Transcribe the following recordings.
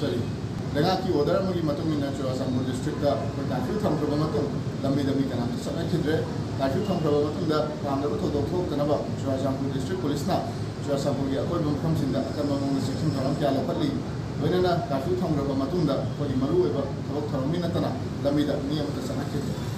sorry Lengaki order magi matung ina Churachandpur district da curfew thamkhaba matung lambi lambi kana sabna khidre curfew thamkhaba matung da ramdaba thodok thok kanaba Churachandpur district police na Churachandpur gi akoi bumkham sinda akama mong section tharam kya lapatli loinana curfew thamkhaba matung da koi maru eba thabok tharami natana lambi da niyam ta sabna khidre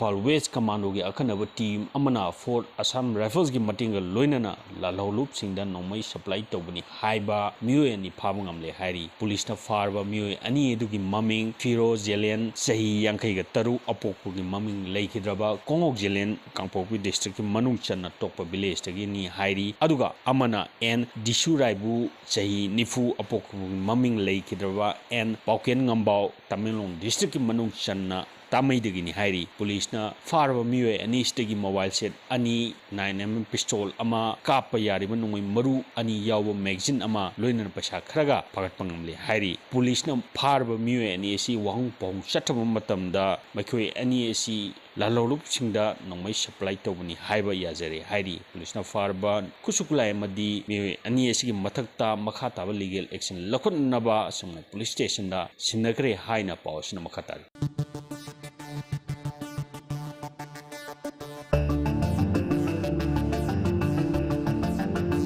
Imphal West Commando gi akhanaba team amana Fort Assam Rifles gi matinga loinana lalholup singda nomai supply tobani haiba mioy ani phabu ngamle hairi police na farba mioy ani edugi maming Firoz Jelen sahi yankai ga taru apokpu gi maming leikidraba Kongok Jelen Kangpokpi district ki manung channa tokpa village tagi ni hairi aduga amana N Disuraibu sahi nifu apokpu maming leikidraba N Pauken Ngambao Tamenglong district ki manung channa Tamaidagini Hairi, police na farba miwe ani stegi mobile set ani 9mm pistol ama kapa yariba nungoi maru ani yawa magazine ama loinan pasa khraga pagat pangamle hairi police na farba miwe ani asi wahung pong chataba matamda makhoi ani asi lalolup singda nongmai supply tobani haiba yajare hairi police na farba kusukulai madi miwe ani asi mathakta makha taba legal action lakhot naba sumna police station da sinakre haina pawsna makhatari